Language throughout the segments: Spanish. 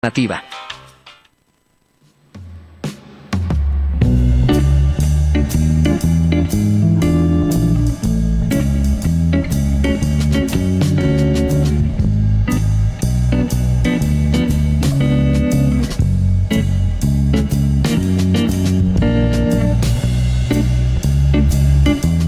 Nativa.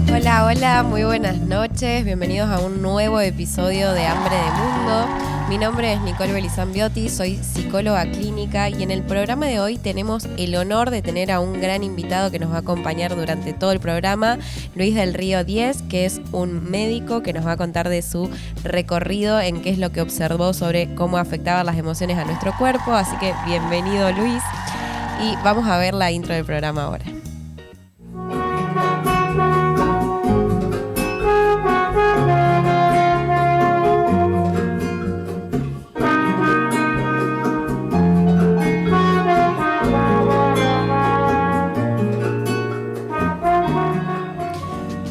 Hola, hola, muy buenas noches, bienvenidos a un nuevo episodio de Hambre de Mundo. Mi nombre es Nicole Belizambiotti, soy psicóloga clínica y en el programa de hoy tenemos el honor de tener a un gran invitado que nos va a acompañar durante todo el programa, Luis del Río Díez, que es un médico que nos va a contar de su recorrido en qué es lo que observó sobre cómo afectaban las emociones a nuestro cuerpo, así que bienvenido Luis y vamos a ver la intro del programa ahora.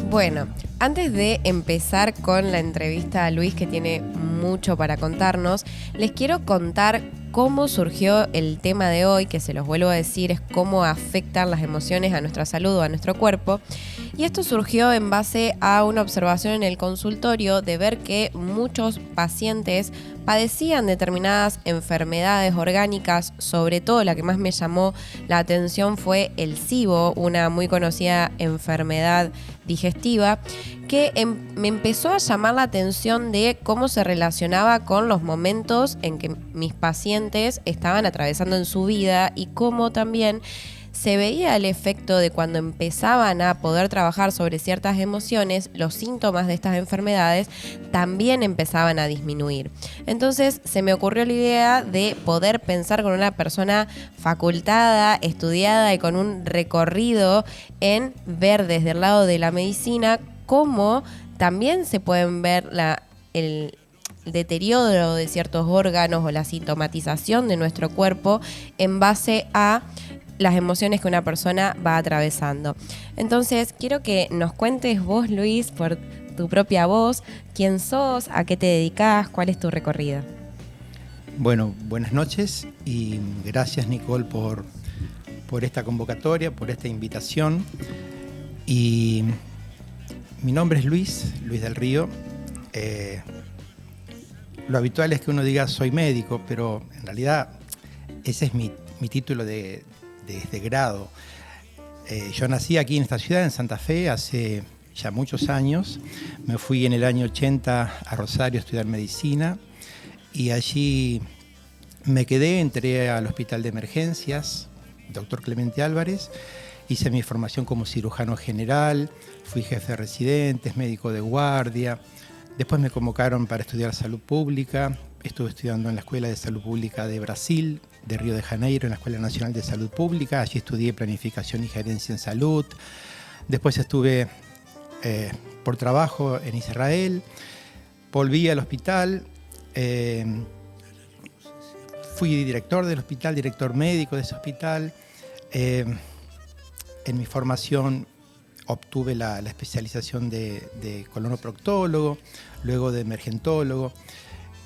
Bueno, antes de empezar con la entrevista a Luis, que tiene mucho para contarnos, les quiero contar cómo surgió el tema de hoy, que se los vuelvo a decir, es cómo afectan las emociones a nuestra salud o a nuestro cuerpo. Y esto surgió en base a una observación en el consultorio de ver que muchos pacientes padecían determinadas enfermedades orgánicas, sobre todo la que más me llamó la atención fue el SIBO, una muy conocida enfermedad digestiva, que me empezó a llamar la atención de cómo se relacionaba con los momentos en que mis pacientes estaban atravesando en su vida y cómo también se veía el efecto de cuando empezaban a poder trabajar sobre ciertas emociones, los síntomas de estas enfermedades también empezaban a disminuir. Entonces se me ocurrió la idea de poder pensar con una persona facultada, estudiada y con un recorrido en ver desde el lado de la medicina cómo también se pueden ver el deterioro de ciertos órganos o la sintomatización de nuestro cuerpo en base a las emociones que una persona va atravesando. Entonces, quiero que nos cuentes vos, Luis, por tu propia voz, quién sos, a qué te dedicás, cuál es tu recorrido. Bueno, buenas noches y gracias, Nicole, por esta convocatoria, por esta invitación. Y mi nombre es Luis del Río. Lo habitual es que uno diga soy médico, pero en realidad ese es mi título de grado. Yo nací aquí en esta ciudad, en Santa Fe, hace ya muchos años. Me fui en el año 80 a Rosario a estudiar medicina y allí me quedé, entré al Hospital de Emergencias, Dr. Clemente Álvarez, hice mi formación como cirujano general, fui jefe de residentes, médico de guardia. Después me convocaron para estudiar salud pública. Estuve estudiando en la Escuela de Salud Pública de Brasil, de Río de Janeiro, en la Escuela Nacional de Salud Pública. Allí estudié planificación y gerencia en salud. Después estuve por trabajo en Israel. Volví al hospital. Fui director del hospital, director médico de ese hospital. En mi formación obtuve la especialización de colonoproctólogo, luego de emergentólogo.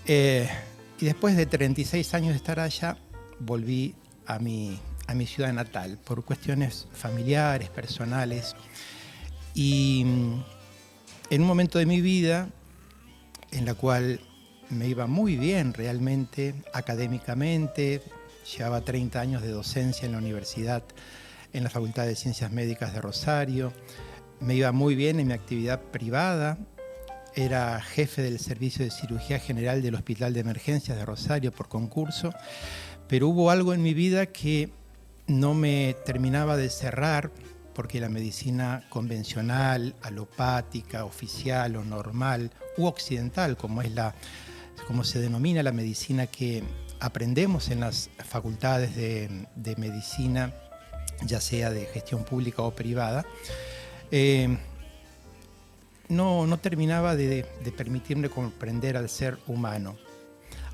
Y después de 36 años de estar allá, volví a mi ciudad natal por cuestiones familiares, personales. Y en un momento de mi vida en la cual me iba muy bien realmente, académicamente, llevaba 30 años de docencia en la universidad, en la Facultad de Ciencias Médicas de Rosario, me iba muy bien en mi actividad privada. Era jefe del Servicio de Cirugía General del Hospital de Emergencias de Rosario por concurso, pero hubo algo en mi vida que no me terminaba de cerrar porque la medicina convencional, alopática, oficial o normal u occidental, como se denomina la medicina que aprendemos en las facultades de medicina, ya sea de gestión pública o privada, no terminaba de permitirme comprender al ser humano.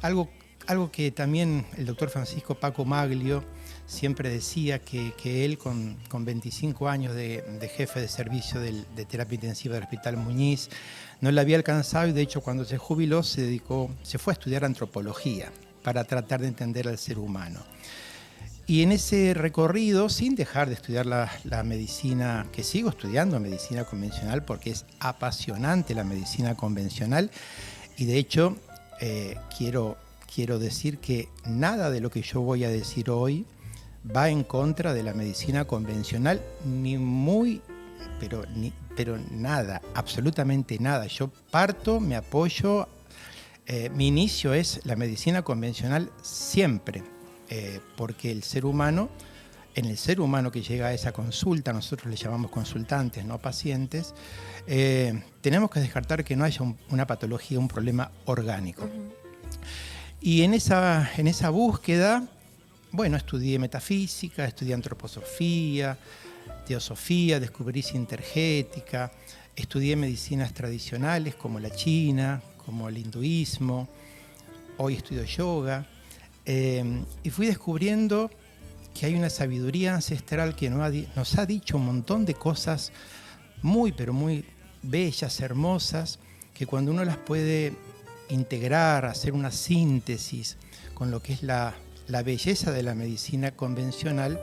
Algo que también el doctor Francisco Paco Maglio siempre decía que él con 25 años de jefe de servicio de terapia intensiva del Hospital Muñiz no le había alcanzado y de hecho cuando se jubiló se fue a estudiar antropología. para tratar de entender al ser humano. Y en ese recorrido, sin dejar de estudiar la medicina, que sigo estudiando medicina convencional porque es apasionante la medicina convencional, y de hecho quiero decir que nada de lo que yo voy a decir hoy va en contra de la medicina convencional, pero nada, absolutamente nada. Yo parto, me apoyo, mi inicio es la medicina convencional siempre. Porque en el ser humano que llega a esa consulta, nosotros le llamamos consultantes, no pacientes, tenemos que descartar que no haya una patología, un problema orgánico. Uh-huh. Y en esa búsqueda, bueno, estudié metafísica, estudié antroposofía, teosofía, descubrí sintergética, estudié medicinas tradicionales como la china, como el hinduismo, hoy estudio yoga. Y fui descubriendo que hay una sabiduría ancestral que nos ha dicho un montón de cosas muy, pero muy bellas, hermosas, que cuando uno las puede integrar, hacer una síntesis con lo que es la belleza de la medicina convencional,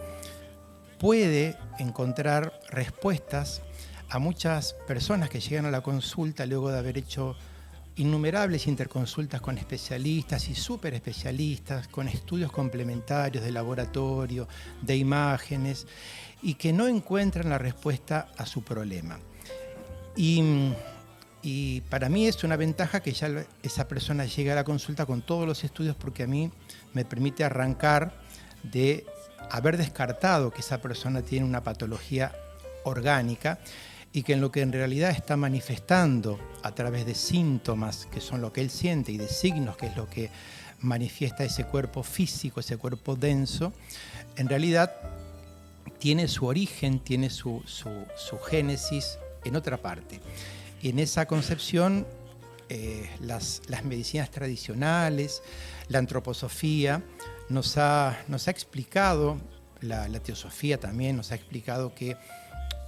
puede encontrar respuestas a muchas personas que llegan a la consulta luego de haber hecho innumerables interconsultas con especialistas y súper especialistas, con estudios complementarios de laboratorio, de imágenes, y que no encuentran la respuesta a su problema. Y para mí es una ventaja que ya esa persona llegue a la consulta con todos los estudios, porque a mí me permite arrancar de haber descartado que esa persona tiene una patología orgánica, y que en lo que en realidad está manifestando a través de síntomas, que son lo que él siente, y de signos, que es lo que manifiesta ese cuerpo físico, ese cuerpo denso, en realidad tiene su origen, tiene su génesis en otra parte. Y en esa concepción, las medicinas tradicionales, la antroposofía, nos ha explicado, la teosofía también nos ha explicado que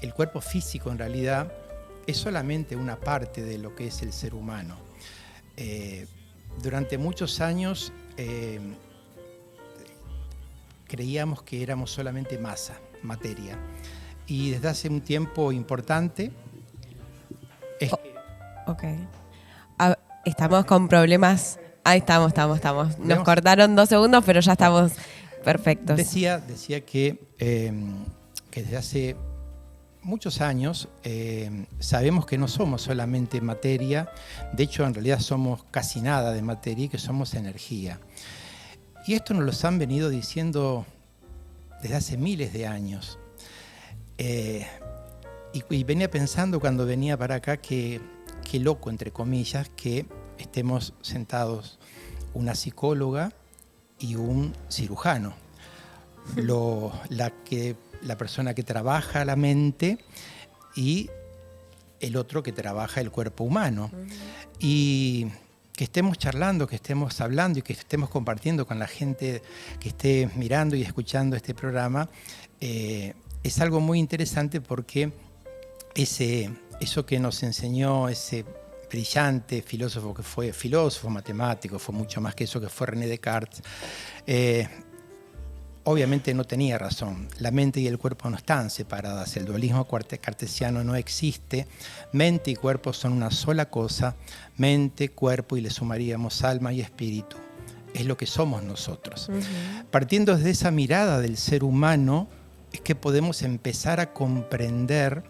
el cuerpo físico en realidad es solamente una parte de lo que es el ser humano. Durante muchos años creíamos que éramos solamente masa, materia. Y desde hace un tiempo importante... Ok. Estamos con problemas. Ahí estamos. Nos cortaron 2 segundos, pero ya estamos perfectos. Decía que desde hace muchos años sabemos que no somos solamente materia, de hecho en realidad somos casi nada de materia y que somos energía. Y esto nos lo han venido diciendo desde hace miles de años. Y venía pensando cuando venía para acá que qué loco, entre comillas, que estemos sentados una psicóloga y un cirujano. La persona que trabaja la mente y el otro que trabaja el cuerpo humano. Uh-huh. Y que estemos charlando, que estemos hablando y que estemos compartiendo con la gente que esté mirando y escuchando este programa, es algo muy interesante, porque eso que nos enseñó ese brillante filósofo, que fue filósofo, matemático, fue mucho más que eso, que fue René Descartes, obviamente no tenía razón. La mente y el cuerpo no están separadas. El dualismo cartesiano no existe. Mente y cuerpo son una sola cosa. Mente, cuerpo, y le sumaríamos alma y espíritu. Es lo que somos nosotros. Uh-huh. Partiendo desde esa mirada del ser humano, es que podemos empezar a comprender,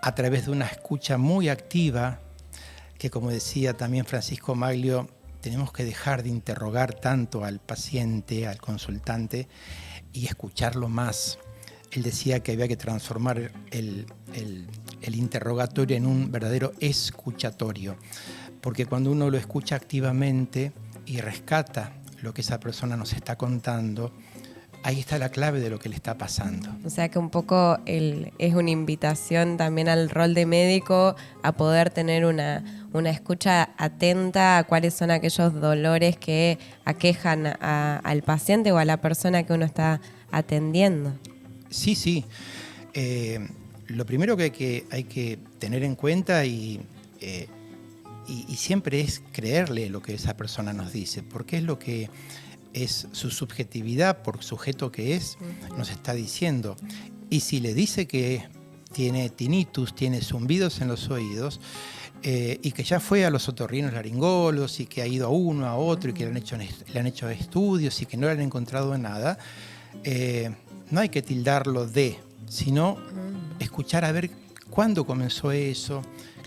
a través de una escucha muy activa, que, como decía también Francisco Maglio, tenemos que dejar de interrogar tanto al paciente, al consultante, y escucharlo más. Él decía que había que transformar el interrogatorio en un verdadero escuchatorio, porque cuando uno lo escucha activamente y rescata lo que esa persona nos está contando, ahí está la clave de lo que le está pasando. O sea que un poco es una invitación también al rol de médico, a poder tener una escucha atenta a cuáles son aquellos dolores que aquejan al paciente o a la persona que uno está atendiendo. Sí. Lo primero que hay que tener en cuenta, y y siempre es creerle lo que esa persona nos dice, porque es lo que es su subjetividad por sujeto que es, nos está diciendo. Y si le dice que tiene tinnitus, tiene zumbidos en los oídos, y que ya fue a los otorrinos laringólogos y que ha ido a uno, a otro, y que le han hecho estudios y que no le han encontrado nada, no hay que tildarlo de, sino escuchar a ver cuándo comenzó eso,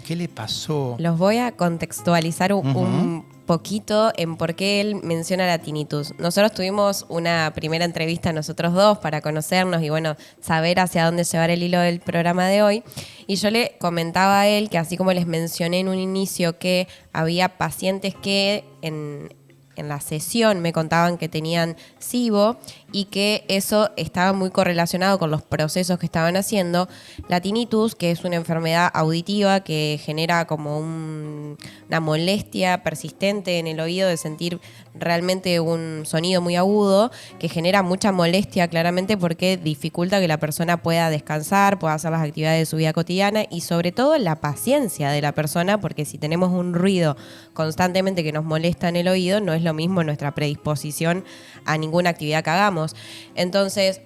qué le pasó. Los voy a contextualizar un poquito en por qué él menciona la tinnitus. Nosotros tuvimos una primera entrevista nosotros dos para conocernos y bueno, saber hacia dónde llevar el hilo del programa de hoy. Y yo le comentaba a él que así como les mencioné en un inicio que había pacientes que en la sesión me contaban que tenían SIBO y que eso estaba muy correlacionado con los procesos que estaban haciendo. La tinnitus, que es una enfermedad auditiva que genera como una molestia persistente en el oído de sentir realmente un sonido muy agudo, que genera mucha molestia claramente porque dificulta que la persona pueda descansar, pueda hacer las actividades de su vida cotidiana y sobre todo la paciencia de la persona, porque si tenemos un ruido constantemente que nos molesta en el oído, no es lo mismo nuestra predisposición a ninguna actividad que hagamos. Entonces,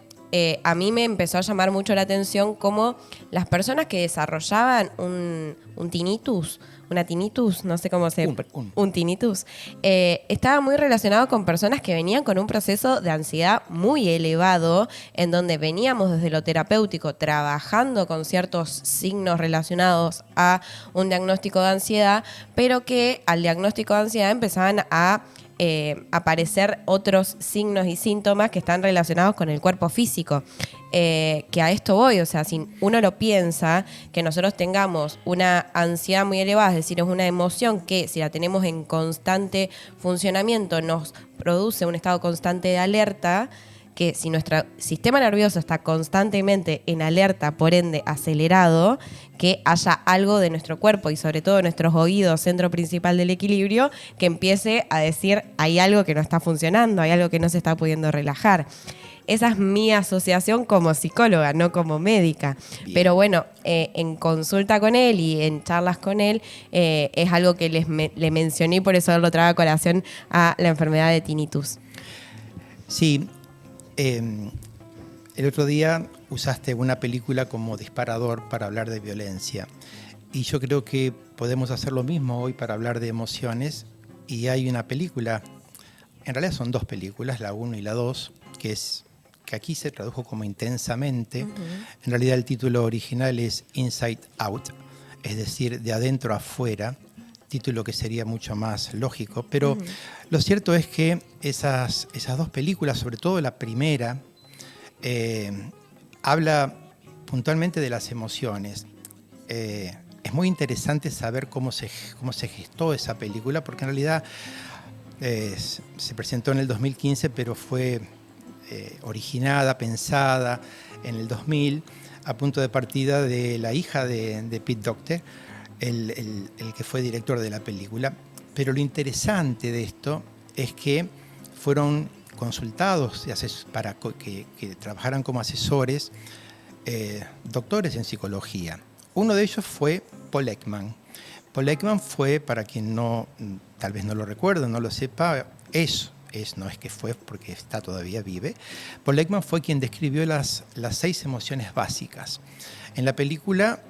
a mí me empezó a llamar mucho la atención cómo las personas que desarrollaban un tinnitus, una tinnitus, no sé cómo se... Un tinnitus, estaba muy relacionado con personas que venían con un proceso de ansiedad muy elevado, en donde veníamos desde lo terapéutico trabajando con ciertos signos relacionados a un diagnóstico de ansiedad, pero que al diagnóstico de ansiedad empezaban a aparecer otros signos y síntomas que están relacionados con el cuerpo físico. Que a esto voy, o sea, si uno lo piensa, que nosotros tengamos una ansiedad muy elevada, es decir, es una emoción que si la tenemos en constante funcionamiento nos produce un estado constante de alerta, que si nuestro sistema nervioso está constantemente en alerta, por ende acelerado, que haya algo de nuestro cuerpo y sobre todo nuestros oídos, centro principal del equilibrio, que empiece a decir hay algo que no está funcionando, hay algo que no se está pudiendo relajar. Esa es mi asociación como psicóloga, no como médica. Bien. Pero bueno, en consulta con él y en charlas con él, es algo que le mencioné y por eso lo trae a colación a la enfermedad de tinnitus. Sí. El otro día usaste una película como disparador para hablar de violencia y yo creo que podemos hacer lo mismo hoy para hablar de emociones y hay una película, en realidad son dos películas, la 1 y la 2, que aquí se tradujo como Intensamente. En realidad el título original es Inside Out, es decir, de adentro a afuera, título que sería mucho más lógico, pero lo cierto es que esas dos películas, sobre todo la primera, habla puntualmente de las emociones. Es muy interesante saber cómo se gestó esa película, porque en realidad se presentó en el 2015, pero fue originada, pensada en el 2000, a punto de partida de la hija de Pete Docter, el que fue director de la película. Pero lo interesante de esto es que fueron consultados para que trabajaran como asesores doctores en psicología. Uno de ellos fue Paul Ekman. Paul Ekman fue, para quien tal vez no lo recuerde, no lo sepa, no es que fue porque está todavía vive. Paul Ekman fue quien describió las 6 emociones básicas. En la película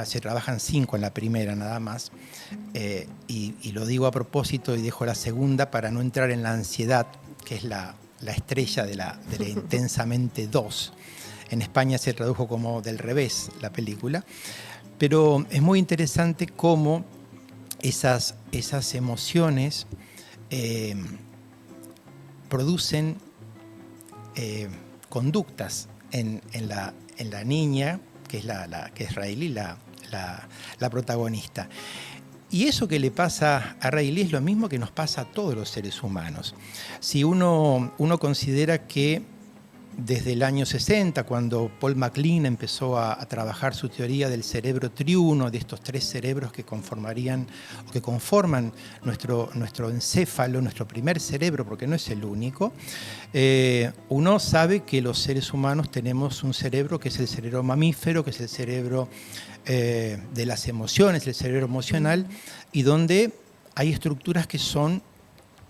se trabajan 5 en la primera nada más, y lo digo a propósito y dejo la segunda para no entrar en la ansiedad, que es la estrella de la Intensamente 2. En España se tradujo como Del revés la película, pero es muy interesante cómo esas emociones producen conductas en la niña, que es Riley, la protagonista. Y eso que le pasa a Riley es lo mismo que nos pasa a todos los seres humanos. Si uno considera que desde el año 60, cuando Paul MacLean empezó a trabajar su teoría del cerebro triuno, de estos 3 cerebros que conforman nuestro encéfalo, nuestro primer cerebro, porque no es el único, uno sabe que los seres humanos tenemos un cerebro que es el cerebro mamífero, que es el cerebro de las emociones, el cerebro emocional, y donde hay estructuras que son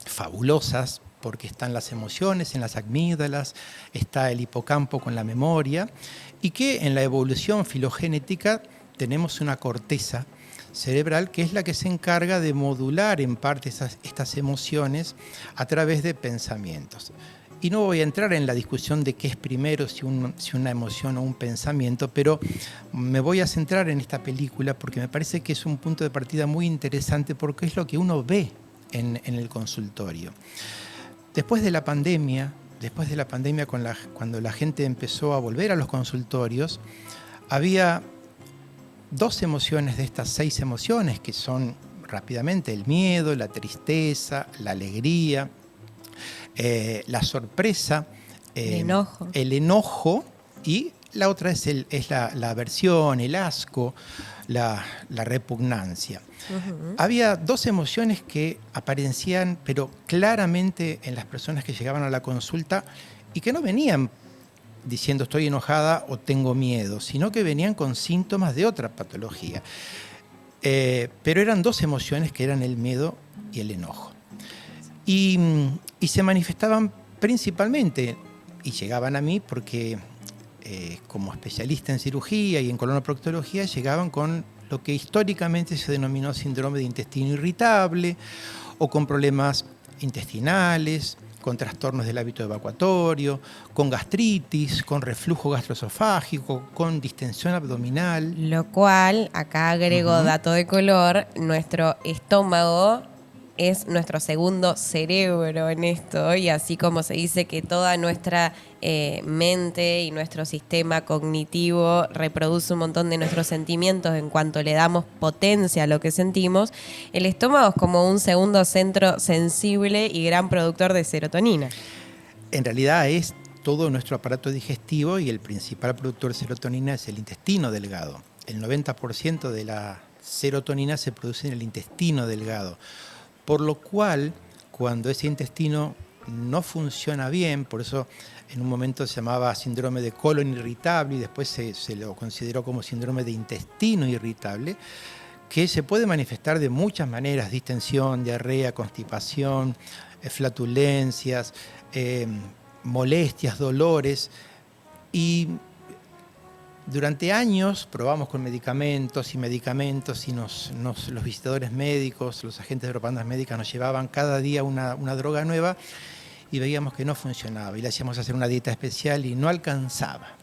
fabulosas, porque están las emociones en las amígdalas, está el hipocampo con la memoria, y que en la evolución filogenética tenemos una corteza cerebral que es la que se encarga de modular en parte estas emociones a través de pensamientos. Y no voy a entrar en la discusión de qué es primero, si una emoción o un pensamiento, pero me voy a centrar en esta película porque me parece que es un punto de partida muy interesante, porque es lo que uno ve en el consultorio. Después de la pandemia, cuando la gente empezó a volver a los consultorios, había 2 emociones de estas 6 emociones, que son rápidamente el miedo, la tristeza, la alegría, la sorpresa, el enojo, y la otra es la aversión, el asco, la repugnancia. Uh-huh. Había 2 emociones que aparecían, pero claramente en las personas que llegaban a la consulta y que no venían diciendo estoy enojada o tengo miedo, sino que venían con síntomas de otra patología. Pero eran 2 emociones que eran el miedo y el enojo. Y se manifestaban principalmente, y llegaban a mí porque como especialista en cirugía y en colonoproctología, llegaban con lo que históricamente se denominó síndrome de intestino irritable, o con problemas intestinales, con trastornos del hábito evacuatorio, con gastritis, con reflujo gastroesofágico, con distensión abdominal. Lo cual, acá agrego dato de color, nuestro estómago es nuestro segundo cerebro en esto, y así como se dice que toda nuestra mente y nuestro sistema cognitivo reproduce un montón de nuestros sentimientos en cuanto le damos potencia a lo que sentimos, el estómago es como un segundo centro sensible y gran productor de serotonina. En realidad es todo nuestro aparato digestivo, y el principal productor de serotonina es el intestino delgado. El 90% de la serotonina se produce en el intestino delgado. Por lo cual, cuando ese intestino no funciona bien, por eso en un momento se llamaba síndrome de colon irritable y después se lo consideró como síndrome de intestino irritable, que se puede manifestar de muchas maneras: distensión, diarrea, constipación, flatulencias, molestias, dolores. Y durante años probamos con medicamentos y los visitadores médicos, los agentes de propagandas médicas nos llevaban cada día una droga nueva, y veíamos que no funcionaba, y le hacíamos hacer una dieta especial y no alcanzaba,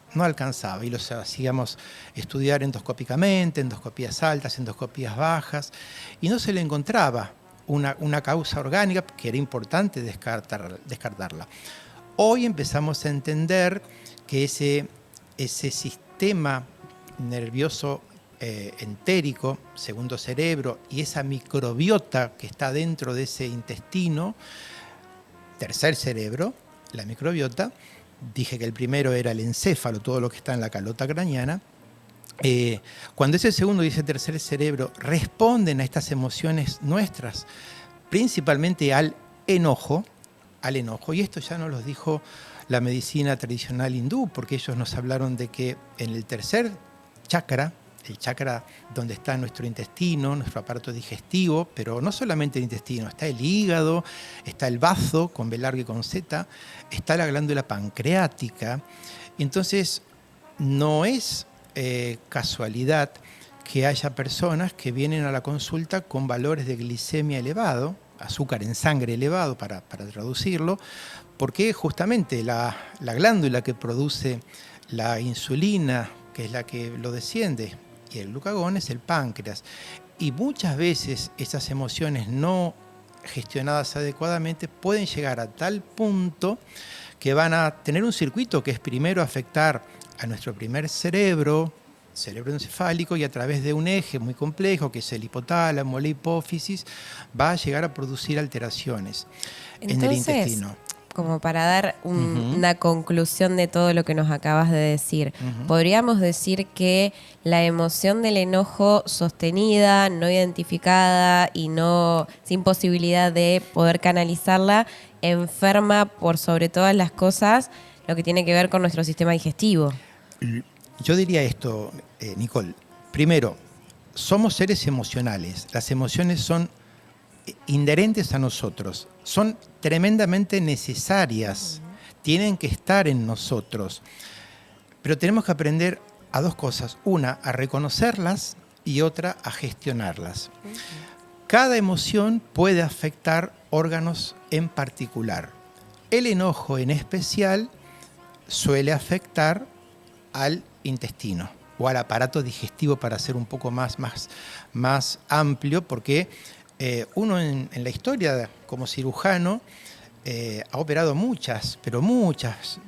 y los hacíamos estudiar endoscópicamente, endoscopías altas, endoscopías bajas, y no se le encontraba una causa orgánica, que era importante descartarla. Hoy empezamos a entender que ese sistema nervioso entérico, segundo cerebro, y esa microbiota que está dentro de ese intestino, tercer cerebro, la microbiota, dije que el primero era el encéfalo, todo lo que está en la calota craneana. Cuando ese segundo y ese tercer cerebro responden a estas emociones nuestras, principalmente al enojo, y esto ya nos lo dijo la medicina tradicional hindú, porque ellos nos hablaron de que en el tercer chakra, el chakra donde está nuestro intestino, nuestro aparato digestivo, pero no solamente el intestino, está el hígado, está el bazo con B larga y con Z, está la glándula pancreática. Entonces, no es casualidad que haya personas que vienen a la consulta con valores de glicemia elevado, azúcar en sangre elevado para traducirlo, porque justamente la glándula que produce la insulina, que es la que lo desciende, y el glucagón es el páncreas. Y muchas veces esas emociones no gestionadas adecuadamente pueden llegar a tal punto que van a tener un circuito que es primero afectar a nuestro primer cerebro encefálico, y a través de un eje muy complejo que es el hipotálamo, la hipófisis, va a llegar a producir alteraciones en el intestino. como para dar Ujú. una conclusión de todo lo que nos acabas de decir, Ujú. podríamos decir que la emoción del enojo sostenida, no identificada y no sin posibilidad de poder canalizarla, enferma por sobre todas las cosas lo que tiene que ver con nuestro sistema digestivo. Yo diría esto, Nicole. Primero, somos seres emocionales. Las emociones son inherentes a nosotros. Son tremendamente necesarias. Tienen que estar en nosotros. Pero tenemos que aprender a dos cosas. Una, a reconocerlas y otra, a gestionarlas. Cada emoción puede afectar órganos en particular. El enojo en especial suele afectar al intestino o al aparato digestivo, para ser un poco más amplio, porque uno en la historia como cirujano ha operado muchas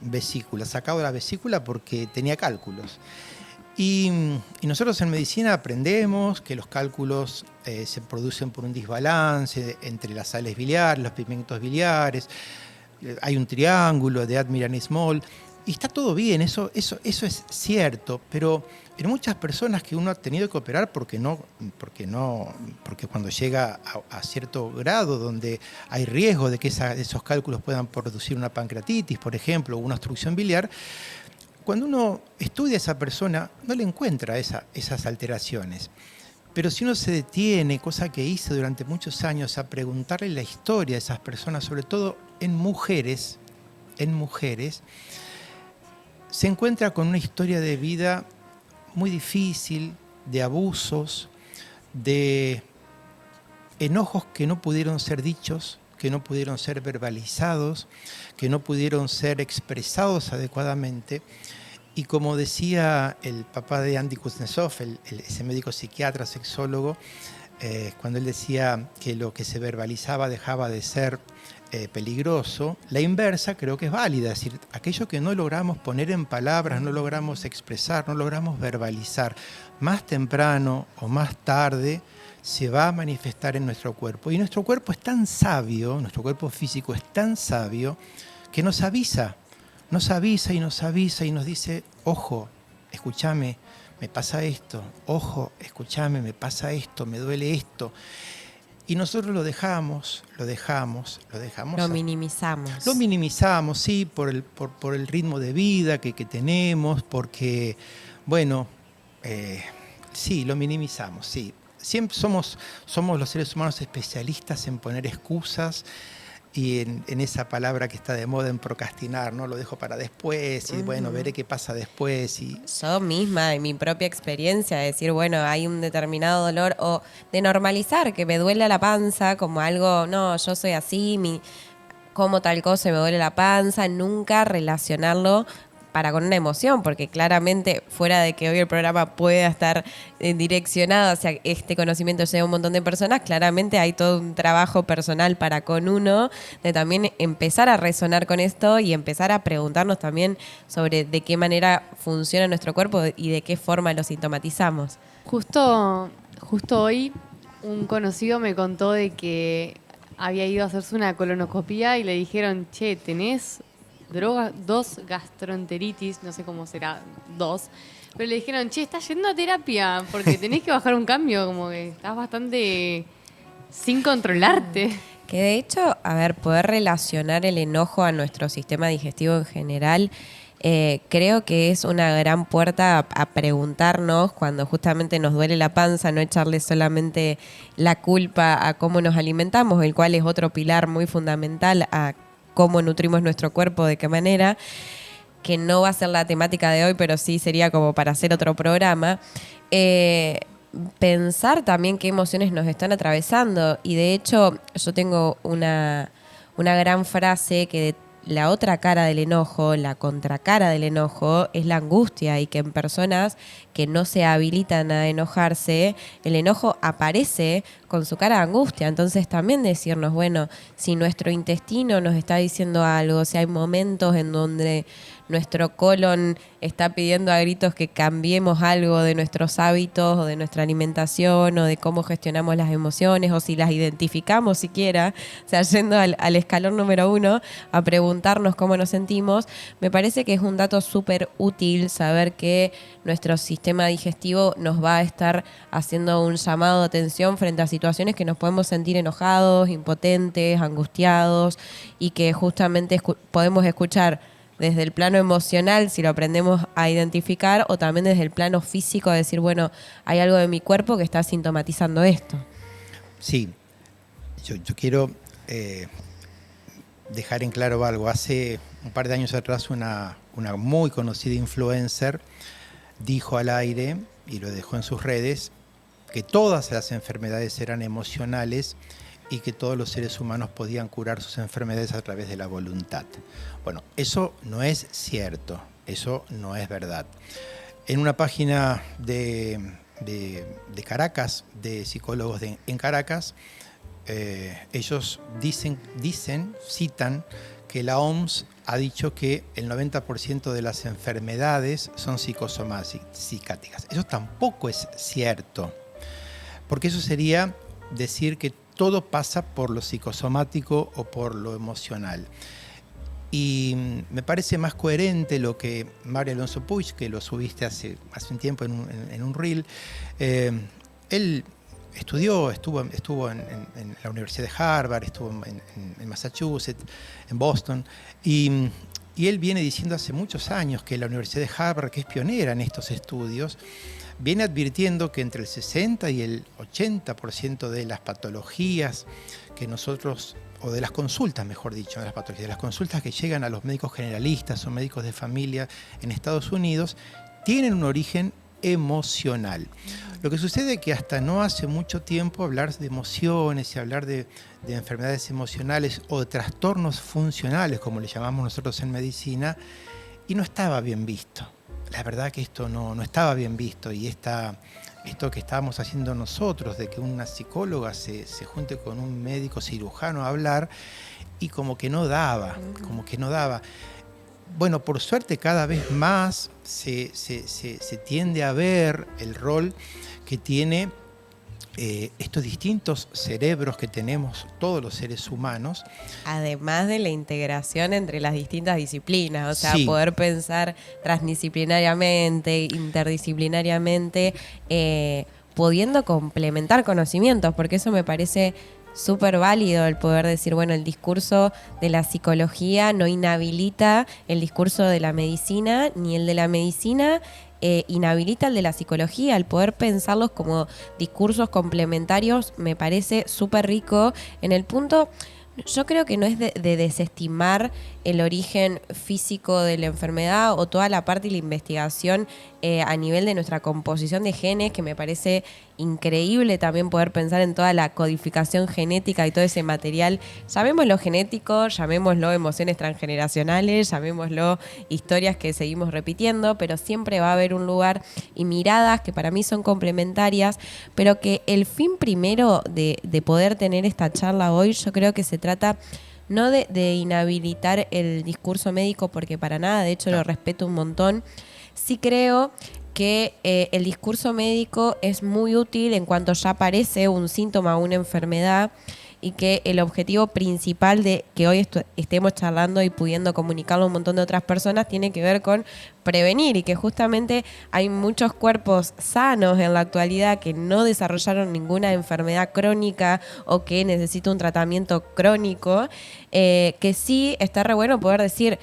vesículas, sacado la vesícula porque tenía cálculos. Y nosotros en medicina aprendemos que los cálculos se producen por un desbalance entre las sales biliares, los pigmentos biliares. Hay un triángulo de Admiral Small. Y está todo bien, eso es cierto, pero en muchas personas que uno ha tenido que operar porque cuando llega a cierto grado donde hay riesgo de que esos cálculos puedan producir una pancreatitis, por ejemplo, o una obstrucción biliar, cuando uno estudia a esa persona no le encuentra esas alteraciones. Pero si uno se detiene, cosa que hice durante muchos años, a preguntarle la historia de esas personas, sobre todo en mujeres, se encuentra con una historia de vida muy difícil, de abusos, de enojos que no pudieron ser dichos, que no pudieron ser verbalizados, que no pudieron ser expresados adecuadamente. Y como decía el papá de Andy Kuznetsov, ese médico psiquiatra, sexólogo, cuando él decía que lo que se verbalizaba dejaba de ser peligroso, la inversa creo que es válida. Es decir, aquello que no logramos poner en palabras, no logramos expresar, no logramos verbalizar, más temprano o más tarde se va a manifestar en nuestro cuerpo. Y nuestro cuerpo es tan sabio, nuestro cuerpo físico es tan sabio, que nos avisa y nos dice: ojo, escúchame, me pasa esto, ojo, escúchame, me pasa esto, me duele esto. Y nosotros lo dejamos. Lo minimizamos. Lo minimizamos, sí, por el ritmo de vida que tenemos, porque, bueno, sí, lo minimizamos, sí. Siempre somos los seres humanos especialistas en poner excusas y en esa palabra que está de moda, en procrastinar, ¿no? Lo dejo para después y bueno, veré qué pasa después. Yo misma, en mi propia experiencia, de decir, bueno, hay un determinado dolor, o de normalizar que me duele la panza como algo, no, yo soy así, como tal cosa me duele la panza, nunca relacionarlo para con una emoción, porque claramente, fuera de que hoy el programa pueda estar direccionado hacia este conocimiento llegue a un montón de personas, claramente hay todo un trabajo personal para con uno, de también empezar a resonar con esto y empezar a preguntarnos también sobre de qué manera funciona nuestro cuerpo y de qué forma lo sintomatizamos. Justo hoy un conocido me contó de que había ido a hacerse una colonoscopía y le dijeron: che, tenés 2 gastroenteritis, no sé cómo será, 2. Pero le dijeron: che, estás yendo a terapia porque tenés que bajar un cambio, como que estás bastante sin controlarte. Que de hecho, a ver, poder relacionar el enojo a nuestro sistema digestivo en general, creo que es una gran puerta a preguntarnos cuando justamente nos duele la panza, no echarle solamente la culpa a cómo nos alimentamos, el cual es otro pilar muy fundamental a cómo nutrimos nuestro cuerpo, de qué manera, que no va a ser la temática de hoy, pero sí sería como para hacer otro programa. Pensar también qué emociones nos están atravesando. Y de hecho, yo tengo una gran frase que la otra cara del enojo, la contracara del enojo, es la angustia, y que en personas que no se habilitan a enojarse, el enojo aparece con su cara de angustia. Entonces también decirnos, bueno, si nuestro intestino nos está diciendo algo, si hay momentos en donde nuestro colon está pidiendo a gritos que cambiemos algo de nuestros hábitos o de nuestra alimentación o de cómo gestionamos las emociones o si las identificamos siquiera, o sea, yendo al escalón número 1 a preguntarnos cómo nos sentimos, me parece que es un dato súper útil saber que nuestro sistema digestivo nos va a estar haciendo un llamado de atención frente a situaciones que nos podemos sentir enojados, impotentes, angustiados y que justamente podemos escuchar desde el plano emocional, si lo aprendemos a identificar, o también desde el plano físico, a decir, bueno, hay algo de mi cuerpo que está sintomatizando esto. Sí, yo quiero dejar en claro algo. Hace un par de años atrás una muy conocida influencer dijo al aire, y lo dejó en sus redes, que todas las enfermedades eran emocionales y que todos los seres humanos podían curar sus enfermedades a través de la voluntad. Bueno, eso no es cierto, eso no es verdad. En una página de Caracas, de psicólogos en Caracas, ellos citan que la OMS ha dicho que el 90% de las enfermedades son psicosomáticas. Eso tampoco es cierto, porque eso sería decir que todo pasa por lo psicosomático o por lo emocional. Y me parece más coherente lo que Mario Alonso Puig, que lo subiste hace un tiempo en un reel, él estuvo en la Universidad de Harvard, estuvo en Massachusetts, en Boston, y él viene diciendo hace muchos años que la Universidad de Harvard, que es pionera en estos estudios, viene advirtiendo que entre el 60 y el 80% de las patologías que nosotros, o de las consultas, mejor dicho, de las patologías, de las consultas que llegan a los médicos generalistas o médicos de familia en Estados Unidos, tienen un origen emocional. Lo que sucede es que hasta no hace mucho tiempo hablar de emociones y hablar de enfermedades emocionales o de trastornos funcionales, como le llamamos nosotros en medicina, y no estaba bien visto. La verdad que esto no estaba bien visto, y esto que estábamos haciendo nosotros, de que una psicóloga se junte con un médico cirujano a hablar, y como que no daba. Bueno, por suerte cada vez más se tiende a ver el rol que tiene estos distintos cerebros que tenemos todos los seres humanos. Además de la integración entre las distintas disciplinas, o sea, Sí. poder pensar transdisciplinariamente, interdisciplinariamente, pudiendo complementar conocimientos, porque eso me parece súper válido, el poder decir, bueno, el discurso de la psicología no inhabilita el discurso de la medicina, ni el de la medicina inhabilita el de la psicología. El poder pensarlos como discursos complementarios me parece súper rico. En el punto, yo creo que no es de desestimar el origen físico de la enfermedad o toda la parte de la investigación a nivel de nuestra composición de genes, que me parece increíble también poder pensar en toda la codificación genética y todo ese material, llamémoslo genético, llamémoslo emociones transgeneracionales, llamémoslo historias que seguimos repitiendo, pero siempre va a haber un lugar y miradas que para mí son complementarias, pero que el fin primero de poder tener esta charla hoy, yo creo que se trata no de inhabilitar el discurso médico, porque para nada, de hecho lo respeto un montón. Sí creo que el discurso médico es muy útil en cuanto ya aparece un síntoma o una enfermedad, y que el objetivo principal de que hoy estemos charlando y pudiendo comunicarlo a un montón de otras personas tiene que ver con prevenir, y que justamente hay muchos cuerpos sanos en la actualidad que no desarrollaron ninguna enfermedad crónica o que necesita un tratamiento crónico, que sí está re bueno poder decir,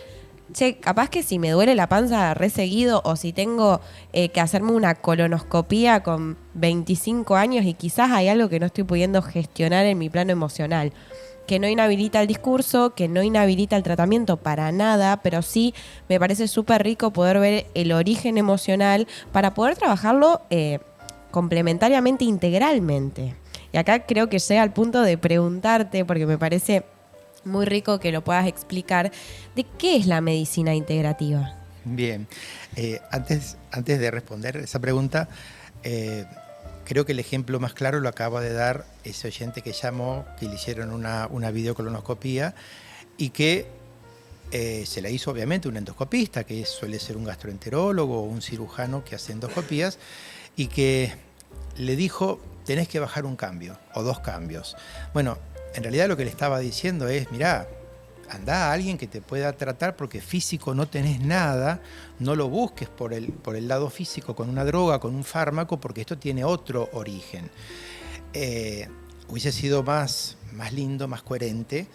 che, capaz que si me duele la panza re seguido, o si tengo que hacerme una colonoscopía con 25 años y quizás hay algo que no estoy pudiendo gestionar en mi plano emocional, que no inhabilita el discurso, que no inhabilita el tratamiento para nada, pero sí me parece súper rico poder ver el origen emocional para poder trabajarlo complementariamente, integralmente. Y acá creo que llega al punto de preguntarte, porque me parece muy rico que lo puedas explicar, de qué es la medicina integrativa. Bien, antes de responder esa pregunta, creo que el ejemplo más claro lo acaba de dar ese oyente que llamó, que le hicieron una videocolonoscopía y que se la hizo obviamente un endoscopista, que suele ser un gastroenterólogo o un cirujano que hace endoscopías, y que le dijo, tenés que bajar un cambio o 2 cambios. Bueno, en realidad lo que le estaba diciendo es, mirá, andá a alguien que te pueda tratar porque físico no tenés nada, no lo busques por el lado físico con una droga, con un fármaco, porque esto tiene otro origen. Hubiese sido más lindo, más coherente,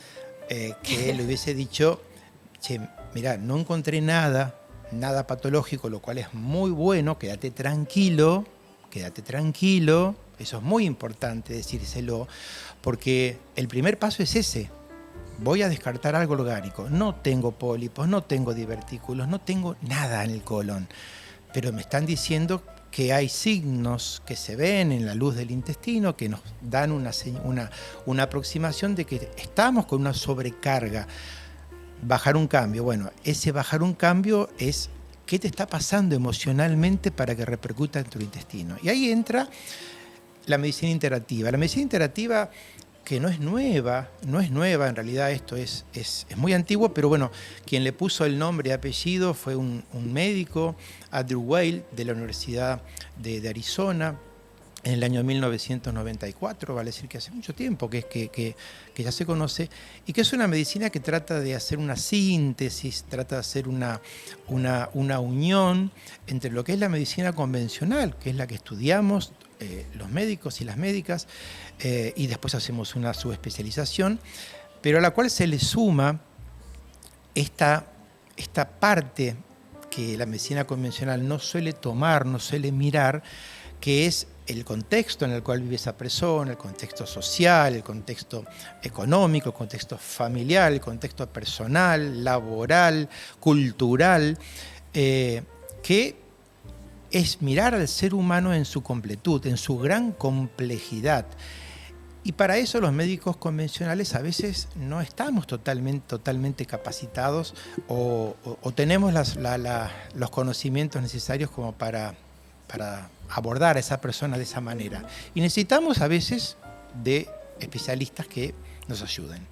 que le hubiese dicho, che, mirá, no encontré nada patológico, lo cual es muy bueno, quédate tranquilo, eso es muy importante decírselo, porque el primer paso es ese. Voy a descartar algo orgánico. No tengo pólipos, no tengo divertículos, no tengo nada en el colon. Pero me están diciendo que hay signos que se ven en la luz del intestino que nos dan una aproximación de que estamos con una sobrecarga. Bajar un cambio. Bueno, ese bajar un cambio es qué te está pasando emocionalmente para que repercuta en tu intestino. Y ahí entra la medicina integrativa. La medicina integrativa, que no es nueva, en realidad esto es muy antiguo, pero bueno, quien le puso el nombre y apellido fue un médico, Andrew Weil, de la Universidad de Arizona, en el año 1994, vale decir que hace mucho tiempo que ya se conoce, y que es una medicina que trata de hacer una síntesis, trata de hacer una unión entre lo que es la medicina convencional, que es la que estudiamos los médicos y las médicas, y después hacemos una subespecialización, pero a la cual se le suma esta parte que la medicina convencional no suele tomar, no suele mirar, que es el contexto en el cual vive esa persona, el contexto social, el contexto económico, el contexto familiar, el contexto personal, laboral, cultural, que es mirar al ser humano en su completud, en su gran complejidad. Y para eso los médicos convencionales a veces no estamos totalmente capacitados o tenemos los conocimientos necesarios como para abordar a esa persona de esa manera. Y necesitamos a veces de especialistas que nos ayuden.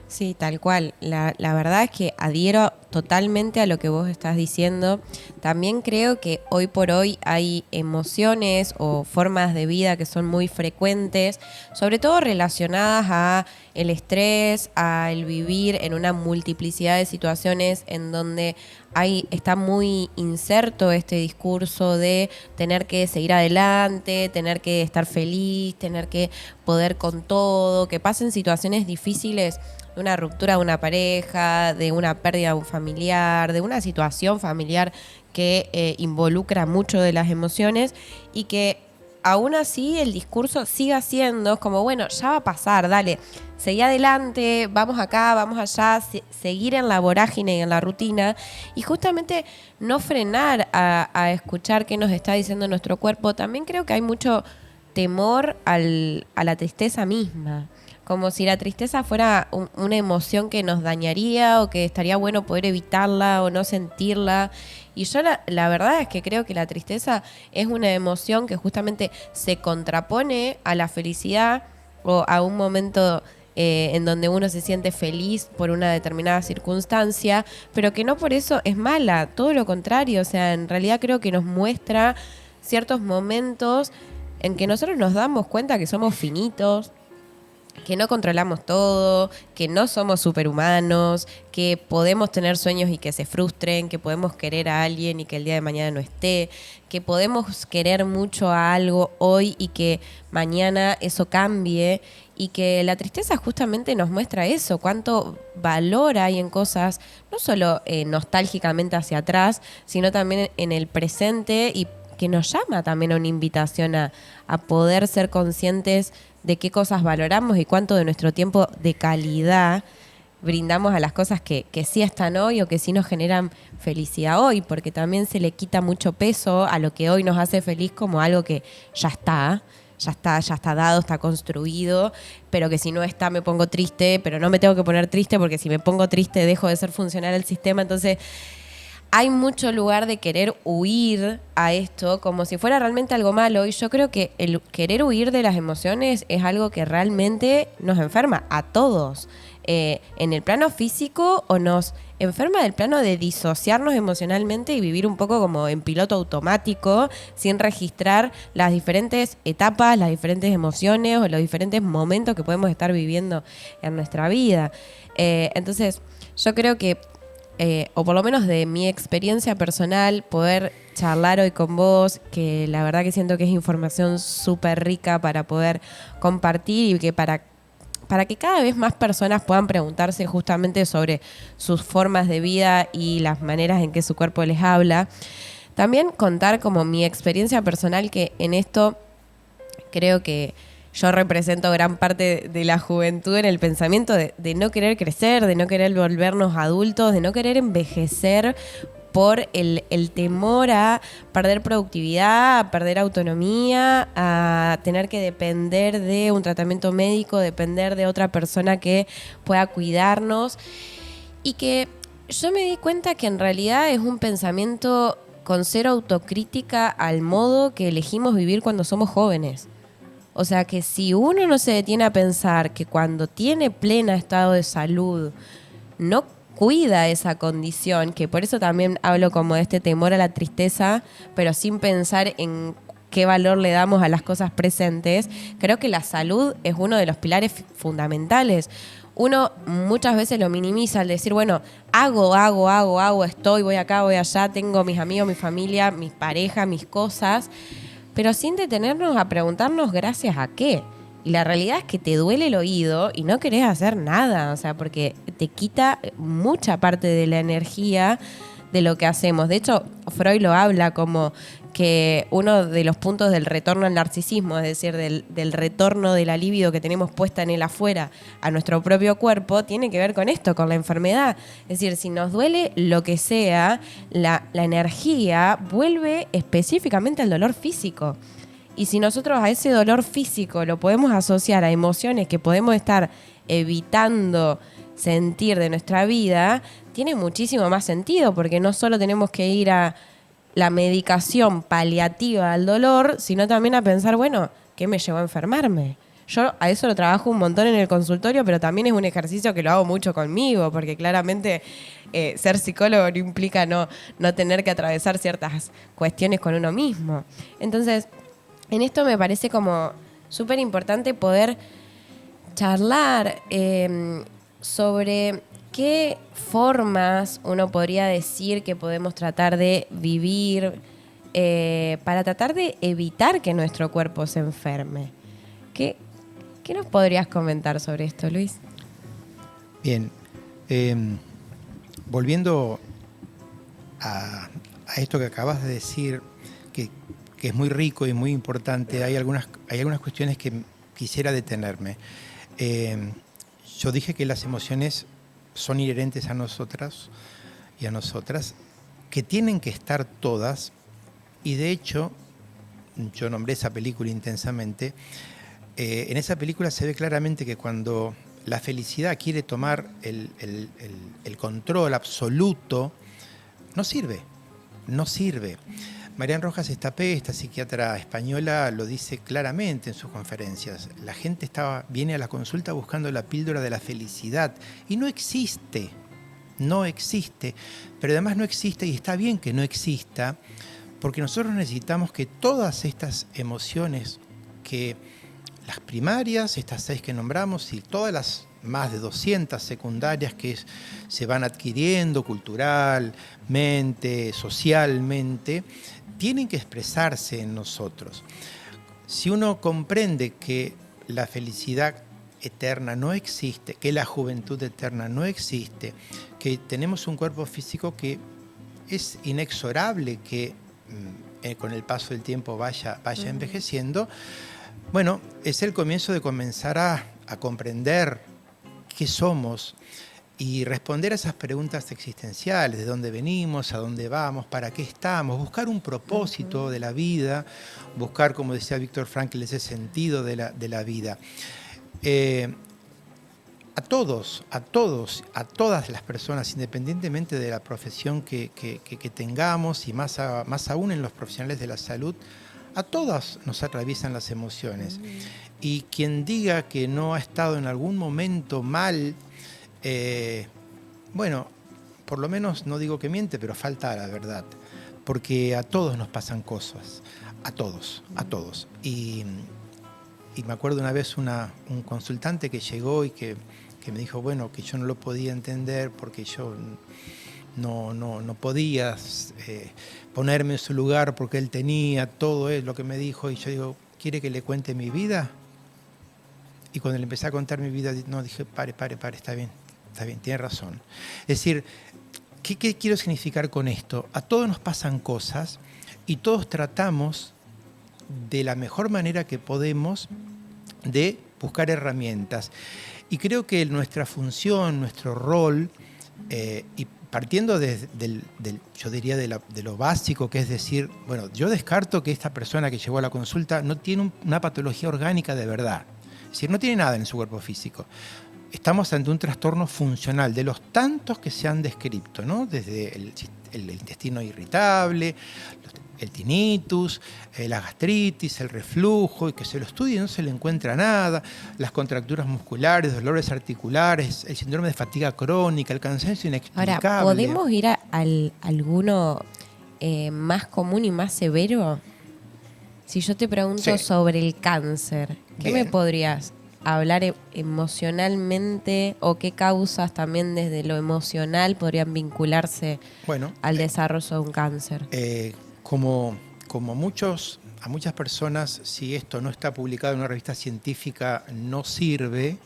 Sí, tal cual. La verdad es que adhiero totalmente a lo que vos estás diciendo. También creo que hoy por hoy hay emociones o formas de vida que son muy frecuentes, sobre todo relacionadas a el estrés, a el vivir en una multiplicidad de situaciones en donde está muy inserto este discurso de tener que seguir adelante, tener que estar feliz, tener que poder con todo, que pasen situaciones difíciles, de una ruptura de una pareja, de una pérdida de un familiar, de una situación familiar que involucra mucho de las emociones y que aún así el discurso siga siendo como, bueno, ya va a pasar, dale, seguí adelante, vamos acá, vamos allá, seguir en la vorágine y en la rutina y justamente no frenar a escuchar qué nos está diciendo nuestro cuerpo. También creo que hay mucho temor a la tristeza misma. Como si la tristeza fuera una emoción que nos dañaría o que estaría bueno poder evitarla o no sentirla. Y yo la verdad es que creo que la tristeza es una emoción que justamente se contrapone a la felicidad o a un momento en donde uno se siente feliz por una determinada circunstancia, pero que no por eso es mala, todo lo contrario. O sea, en realidad creo que nos muestra ciertos momentos en que nosotros nos damos cuenta que somos finitos, que no controlamos todo, que no somos superhumanos, que podemos tener sueños y que se frustren, que podemos querer a alguien y que el día de mañana no esté, que podemos querer mucho a algo hoy y que mañana eso cambie, y que la tristeza justamente nos muestra eso, cuánto valor hay en cosas, no solo nostálgicamente hacia atrás, sino también en el presente, y que nos llama también a una invitación a poder ser conscientes de qué cosas valoramos y cuánto de nuestro tiempo de calidad brindamos a las cosas que sí están hoy o que sí nos generan felicidad hoy, porque también se le quita mucho peso a lo que hoy nos hace feliz como algo que ya está dado, está construido, pero que si no está me pongo triste, pero no me tengo que poner triste porque si me pongo triste dejo de ser funcional el sistema. Entonces hay mucho lugar de querer huir a esto como si fuera realmente algo malo, y yo creo que el querer huir de las emociones es algo que realmente nos enferma a todos, en el plano físico, o nos enferma del plano de disociarnos emocionalmente y vivir un poco como en piloto automático, sin registrar las diferentes etapas, las diferentes emociones o los diferentes momentos que podemos estar viviendo en nuestra vida. Entonces, yo creo que o por lo menos de mi experiencia personal, poder charlar hoy con vos, que la verdad que siento que es información súper rica para poder compartir, y que para que cada vez más personas puedan preguntarse justamente sobre sus formas de vida y las maneras en que su cuerpo les habla. También contar como mi experiencia personal, que en esto creo que yo represento gran parte de la juventud en el pensamiento de no querer crecer, de no querer volvernos adultos, de no querer envejecer por el temor a perder productividad, a perder autonomía, a tener que depender de un tratamiento médico, depender de otra persona que pueda cuidarnos. Y que yo me di cuenta que en realidad es un pensamiento con cero autocrítica al modo que elegimos vivir cuando somos jóvenes. O sea que si uno no se detiene a pensar que cuando tiene pleno estado de salud no cuida esa condición, que por eso también hablo como de este temor a la tristeza, pero sin pensar en qué valor le damos a las cosas presentes, creo que la salud es uno de los pilares fundamentales. Uno muchas veces lo minimiza al decir, bueno, hago, estoy, voy acá, voy allá, tengo mis amigos, mi familia, mis parejas, mis cosas, pero sin detenernos a preguntarnos gracias a qué. Y la realidad es que te duele el oído y no querés hacer nada, o sea, porque te quita mucha parte de la energía de lo que hacemos. De hecho, Freud lo habla como que uno de los puntos del retorno al narcisismo, es decir, del retorno de la libido que tenemos puesta en el afuera a nuestro propio cuerpo, tiene que ver con esto, con la enfermedad. Es decir, si nos duele lo que sea, la energía vuelve específicamente al dolor físico. Y si nosotros a ese dolor físico lo podemos asociar a emociones que podemos estar evitando sentir de nuestra vida, tiene muchísimo más sentido, porque no solo tenemos que ir a la medicación paliativa al dolor, sino también a pensar, bueno, ¿qué me llevó a enfermarme? Yo a eso lo trabajo un montón en el consultorio, pero también es un ejercicio que lo hago mucho conmigo, porque claramente ser psicólogo no implica no tener que atravesar ciertas cuestiones con uno mismo. Entonces, en esto me parece como súper importante poder charlar sobre qué formas uno podría decir que podemos tratar de vivir para tratar de evitar que nuestro cuerpo se enferme. ¿Qué nos podrías comentar sobre esto, Luis? Bien, volviendo a esto que acabas de decir, que es muy rico y muy importante, hay algunas cuestiones que quisiera detenerme. Yo dije que las emociones son inherentes a nosotras y a nosotras, que tienen que estar todas, y de hecho, yo nombré esa película Intensamente. En esa película se ve claramente que cuando la felicidad quiere tomar el control absoluto, no sirve. Marian Rojas Estapé, esta psiquiatra española, lo dice claramente en sus conferencias. La gente viene a la consulta buscando la píldora de la felicidad y no existe, pero además no existe, y está bien que no exista, porque nosotros necesitamos que todas estas emociones, que las primarias, estas 6 que nombramos, y todas las más de 200 secundarias que se van adquiriendo culturalmente, socialmente, tienen que expresarse en nosotros. Si uno comprende que la felicidad eterna no existe, que la juventud eterna no existe, que tenemos un cuerpo físico que es inexorable, que con el paso del tiempo vaya envejeciendo, bueno, es el comienzo de comenzar a comprender qué somos y responder a esas preguntas existenciales: de dónde venimos, a dónde vamos, para qué estamos, buscar un propósito de la vida, buscar, como decía Víctor Frankl, ese sentido de la vida. a todos, a todas las personas, independientemente de la profesión que tengamos y más aún en los profesionales de la salud, a todas nos atraviesan las emociones. Y quien diga que no ha estado en algún momento mal, bueno, por lo menos no digo que miente, pero falta a la verdad. Porque a todos nos pasan cosas, a todos. Y me acuerdo una vez un consultante que llegó y que me dijo, bueno, que yo no lo podía entender porque yo no podía ponerme en su lugar porque él tenía todo lo que me dijo. Y yo digo, ¿quiere que le cuente mi vida? Y cuando le empecé a contar mi vida, no, dije, pare, está bien, tiene razón. Es decir, ¿qué quiero significar con esto? A todos nos pasan cosas y todos tratamos de la mejor manera que podemos de buscar herramientas. Y creo que nuestra función, nuestro rol, y partiendo yo diría de lo básico, que es decir, bueno, yo descarto que esta persona que llegó a la consulta no tiene una patología orgánica de verdad. Es decir, no tiene nada en su cuerpo físico. Estamos ante un trastorno funcional de los tantos que se han descrito, ¿no? Desde el intestino irritable, el tinnitus, la gastritis, el reflujo, y que se lo estudia y no se le encuentra nada, las contracturas musculares, dolores articulares, el síndrome de fatiga crónica, el cansancio inexplicable. Ahora, ¿podemos ir a alguno más común y más severo? Si yo te pregunto sobre el cáncer, ¿qué me podrías hablar emocionalmente o qué causas también desde lo emocional podrían vincularse al desarrollo de un cáncer? Como a muchas personas, si esto no está publicado en una revista científica, no sirve.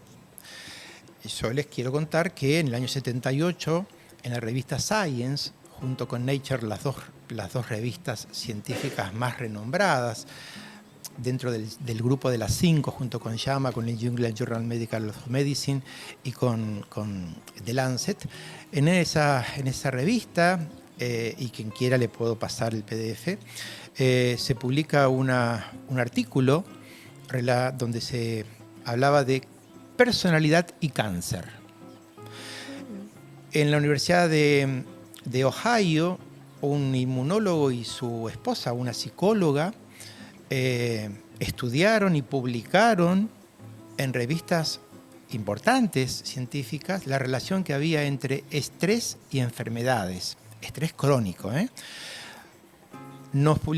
Yo les quiero contar que en el año 78, en la revista Science, junto con Nature, las dos revistas científicas más renombradas, dentro del grupo de las 5, junto con JAMA, con el New England Journal Medical of Medicine y con The Lancet, en esa revista, y quien quiera le puedo pasar el PDF, se publica un artículo donde se hablaba de personalidad y cáncer. En la Universidad de Ohio, un inmunólogo y su esposa, una psicóloga, estudiaron y publicaron en revistas importantes científicas la relación que había entre estrés y enfermedades. Estrés crónico. Nos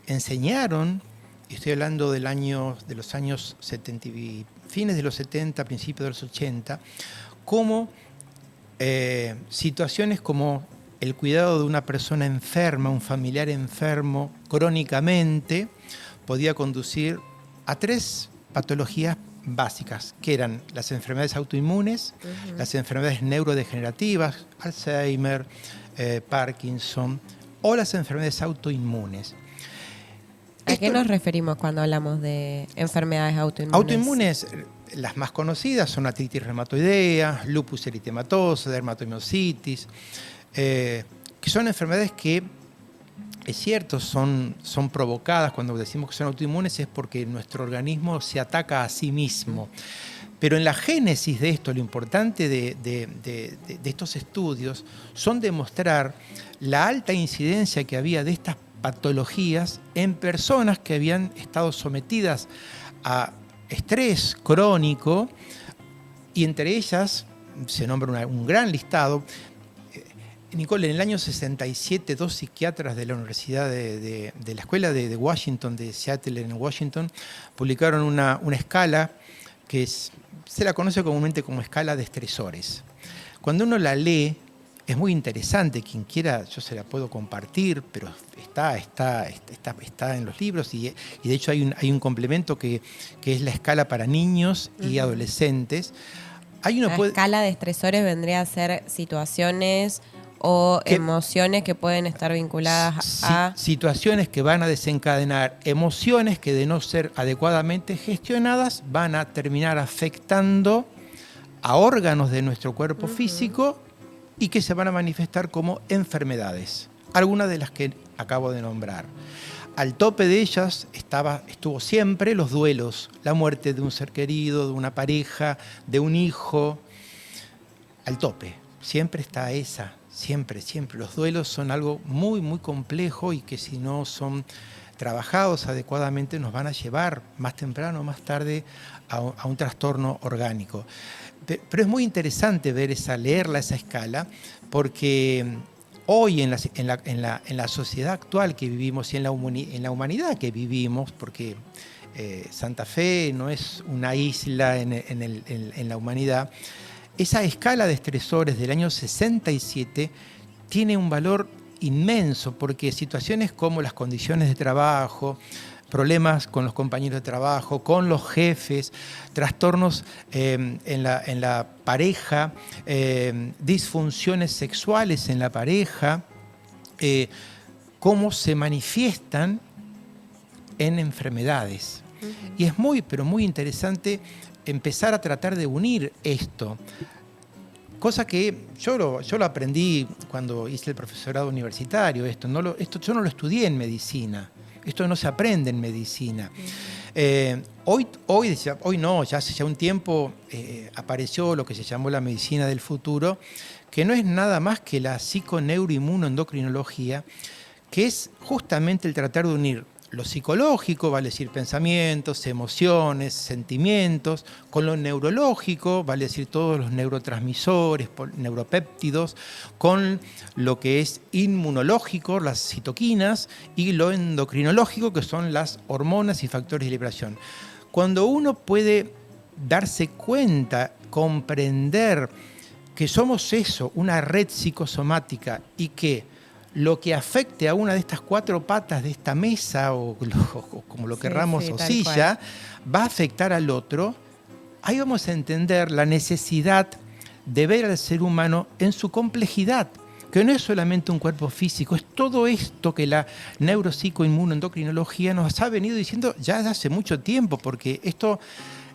enseñaron, y estoy hablando de los años 70, fines de los 70, principios de los 80, cómo situaciones como el cuidado de una persona enferma, un familiar enfermo crónicamente, podía conducir a 3 patologías básicas, que eran las enfermedades autoinmunes, las enfermedades neurodegenerativas, Alzheimer, Parkinson, o las enfermedades autoinmunes. ¿A qué nos referimos cuando hablamos de enfermedades autoinmunes? Autoinmunes, las más conocidas son artritis reumatoidea, lupus eritematoso, dermatomiositis, que son enfermedades que, es cierto, son provocadas. Cuando decimos que son autoinmunes es porque nuestro organismo se ataca a sí mismo. Pero en la génesis de esto, lo importante de estos estudios son demostrar la alta incidencia que había de estas patologías en personas que habían estado sometidas a estrés crónico, y entre ellas se nombra un gran listado. Nicole, en el año 67, 2 psiquiatras de la Universidad de la Escuela de Washington, de Seattle en Washington, publicaron una escala que se la conoce comúnmente como escala de estresores. Cuando uno la lee, es muy interesante. Quien quiera, yo se la puedo compartir, pero está en los libros, y de hecho hay un complemento que es la escala para niños y adolescentes. La escala de estresores vendría a ser situaciones o emociones que pueden estar vinculadas a situaciones que van a desencadenar emociones que, de no ser adecuadamente gestionadas, van a terminar afectando a órganos de nuestro cuerpo físico y que se van a manifestar como enfermedades, algunas de las que acabo de nombrar. Al tope de ellas estuvo siempre los duelos, la muerte de un ser querido, de una pareja, de un hijo. Al tope, siempre está esa, siempre. Los duelos son algo muy, muy complejo y que si no son trabajados adecuadamente nos van a llevar más temprano o más tarde a un trastorno orgánico. Pero es muy interesante leerla esa escala, porque hoy en la sociedad actual que vivimos y en la humanidad que vivimos, porque Santa Fe no es una isla en la humanidad, esa escala de estresores del año 67 tiene un valor inmenso, porque situaciones como las condiciones de trabajo, problemas con los compañeros de trabajo, con los jefes, trastornos en la pareja, disfunciones sexuales en la pareja, cómo se manifiestan en enfermedades. Y es muy, pero muy interesante empezar a tratar de unir esto. Cosa que yo lo aprendí cuando hice el profesorado universitario. Esto yo no lo estudié en medicina. Esto no se aprende en medicina. Hoy no, ya hace un tiempo apareció lo que se llamó la medicina del futuro, que no es nada más que la psiconeuroinmunoendocrinología, que es justamente el tratar de unir lo psicológico, vale decir pensamientos, emociones, sentimientos, con lo neurológico, vale decir todos los neurotransmisores, neuropéptidos, con lo que es inmunológico, las citoquinas, y lo endocrinológico, que son las hormonas y factores de liberación. Cuando uno puede darse cuenta, comprender que somos eso, una red psicosomática, y que lo que afecte a una de estas 4 patas de esta mesa o como lo querramos, o silla, va a afectar al otro, ahí vamos a entender la necesidad de ver al ser humano en su complejidad, que no es solamente un cuerpo físico, es todo esto que la neuropsicoinmunoendocrinología nos ha venido diciendo ya desde hace mucho tiempo, porque esto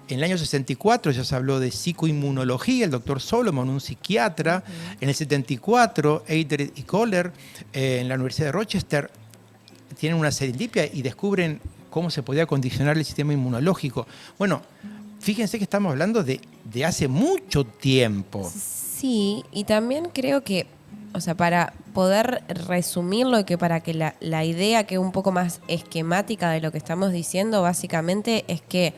en el año 64 ya se habló de psicoinmunología, el doctor Solomon, un psiquiatra. En el 74, Eider y Kohler, en la Universidad de Rochester, tienen una serendipia y descubren cómo se podía condicionar el sistema inmunológico. Bueno, fíjense que estamos hablando de hace mucho tiempo. Sí, y también creo que, o sea, para poder resumirlo y que para que la idea quede un poco más esquemática de lo que estamos diciendo, básicamente es que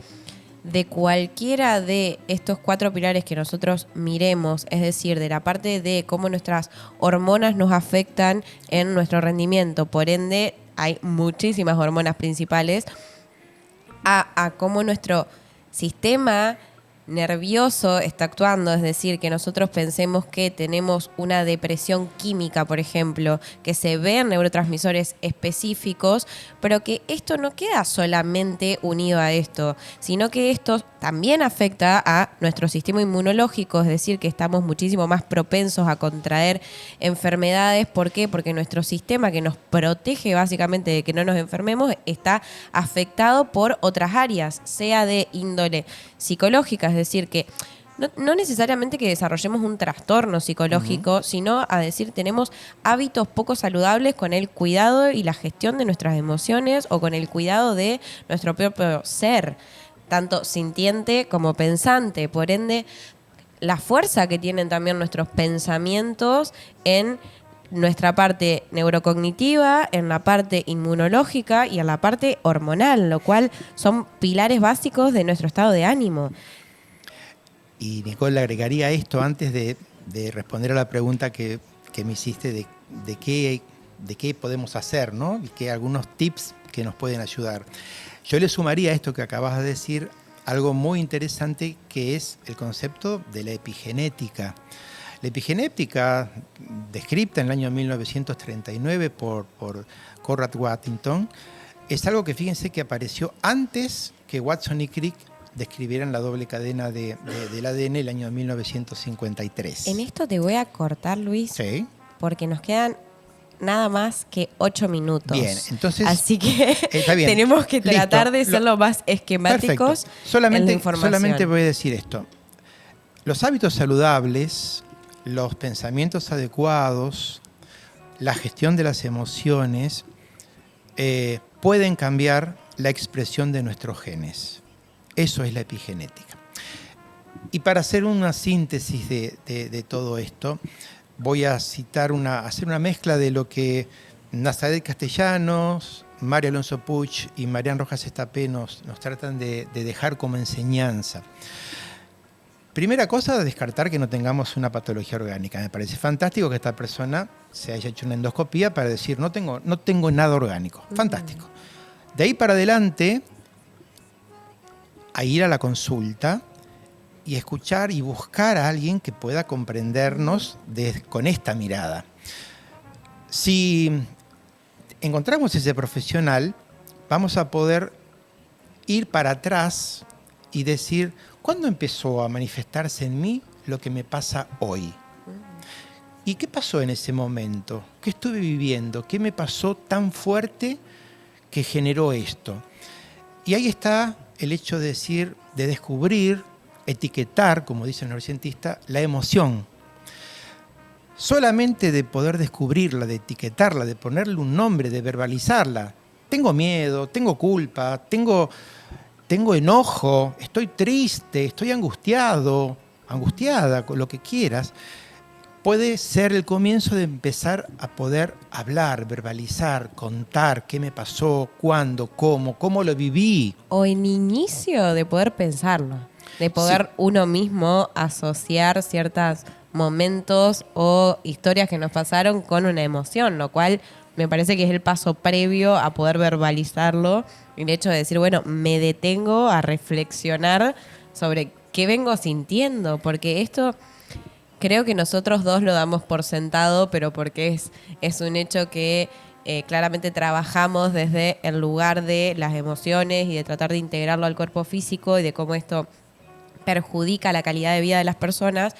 de cualquiera de estos 4 pilares que nosotros miremos, es decir, de la parte de cómo nuestras hormonas nos afectan en nuestro rendimiento, por ende hay muchísimas hormonas principales, a cómo nuestro sistema nervioso está actuando, es decir, que nosotros pensemos que tenemos una depresión química, por ejemplo, que se ve en neurotransmisores específicos, pero que esto no queda solamente unido a esto, sino que esto también afecta a nuestro sistema inmunológico, es decir, que estamos muchísimo más propensos a contraer enfermedades. ¿Por qué? Porque nuestro sistema que nos protege básicamente de que no nos enfermemos está afectado por otras áreas, sea de índole psicológica, es decir, que no necesariamente que desarrollemos un trastorno psicológico, sino a decir, tenemos hábitos poco saludables con el cuidado y la gestión de nuestras emociones o con el cuidado de nuestro propio ser, tanto sintiente como pensante. Por ende, la fuerza que tienen también nuestros pensamientos en nuestra parte neurocognitiva, en la parte inmunológica y en la parte hormonal, lo cual son pilares básicos de nuestro estado de ánimo. Y Nicole, le agregaría esto antes de responder a la pregunta que me hiciste de qué podemos hacer, ¿no? Y que algunos tips que nos pueden ayudar. Yo le sumaría a esto que acabas de decir algo muy interesante, que es el concepto de la epigenética. La epigenética, descrita en el año 1939 por Conrad Huntington, es algo que fíjense que apareció antes que Watson y Crick describieran la doble cadena del ADN el año 1953. En esto te voy a cortar, Luis, sí, porque nos quedan nada más que 8 minutos. Bien, entonces... Así que está bien. tenemos que tratar Listo. de ser lo más esquemáticos en la información. Solamente voy a decir esto. Los hábitos saludables, los pensamientos adecuados, la gestión de las emociones, pueden cambiar la expresión de nuestros genes. Eso es la epigenética. Y para hacer una síntesis de todo esto, voy a hacer una mezcla de lo que Nazaret Castellanos, Mario Alonso Puig y Marian Rojas Estapé nos tratan de dejar como enseñanza. Primera cosa, descartar que no tengamos una patología orgánica. Me parece fantástico que esta persona se haya hecho una endoscopía para decir no tengo nada orgánico. Fantástico. De ahí para adelante, a ir a la consulta y escuchar y buscar a alguien que pueda comprendernos con esta mirada. Si encontramos ese profesional, vamos a poder ir para atrás y decir, ¿cuándo empezó a manifestarse en mí lo que me pasa hoy? ¿Y qué pasó en ese momento? ¿Qué estuve viviendo? ¿Qué me pasó tan fuerte que generó esto? Y ahí está el hecho de descubrir, etiquetar, como dice el neurocientista, la emoción. Solamente de poder descubrirla, de etiquetarla, de ponerle un nombre, de verbalizarla. Tengo miedo, tengo culpa, tengo enojo, estoy triste, estoy angustiada, con lo que quieras. Puede ser el comienzo de empezar a poder hablar, verbalizar, contar qué me pasó, cuándo, cómo lo viví. O en inicio de poder pensarlo, de poder uno mismo asociar ciertos momentos o historias que nos pasaron con una emoción, lo cual me parece que es el paso previo a poder verbalizarlo. El hecho de decir, bueno, me detengo a reflexionar sobre qué vengo sintiendo, porque esto creo que nosotros dos lo damos por sentado, pero porque es un hecho que claramente trabajamos desde el lugar de las emociones y de tratar de integrarlo al cuerpo físico y de cómo esto perjudica la calidad de vida de las personas.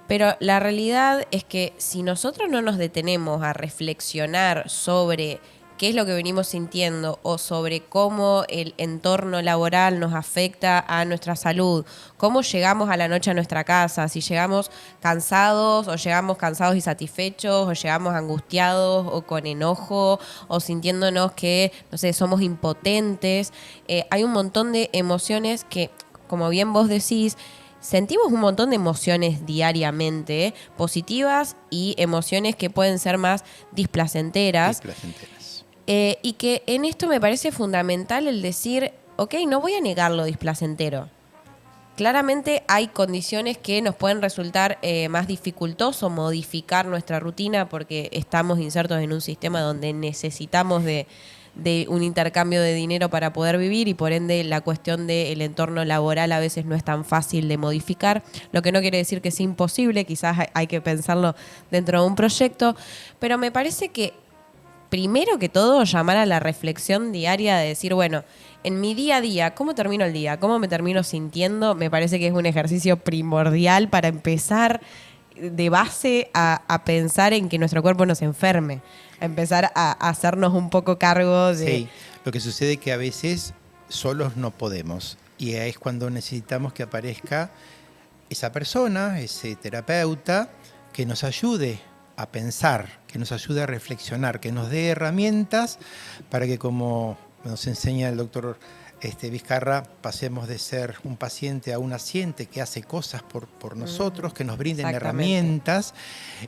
Pero la realidad es que si nosotros no nos detenemos a reflexionar sobre qué es lo que venimos sintiendo o sobre cómo el entorno laboral nos afecta a nuestra salud, cómo llegamos a la noche a nuestra casa, si llegamos cansados o llegamos cansados y satisfechos o llegamos angustiados o con enojo o sintiéndonos que, no sé, somos impotentes. Hay un montón de emociones que, como bien vos decís, sentimos un montón de emociones diariamente, positivas y emociones que pueden ser más displacenteras. Y que en esto me parece fundamental el decir, ok, no voy a negar lo displacentero. Claramente hay condiciones que nos pueden resultar más dificultoso modificar nuestra rutina porque estamos insertos en un sistema donde necesitamos de un intercambio de dinero para poder vivir y por ende la cuestión del entorno laboral a veces no es tan fácil de modificar, lo que no quiere decir que sea imposible, quizás hay que pensarlo dentro de un proyecto, pero me parece que primero que todo llamar a la reflexión diaria de decir, bueno, en mi día a día, ¿cómo termino el día? ¿Cómo me termino sintiendo? Me parece que es un ejercicio primordial para empezar de base a pensar en que nuestro cuerpo no se enferme, a empezar a hacernos un poco cargo de... Sí, lo que sucede es que a veces solos no podemos y es cuando necesitamos que aparezca esa persona, ese terapeuta, que nos ayude a pensar, que nos ayude a reflexionar, que nos dé herramientas para que, como nos enseña el doctor Vizcarra, pasemos de ser un paciente a un asiente que hace cosas por nosotros, que nos brinden herramientas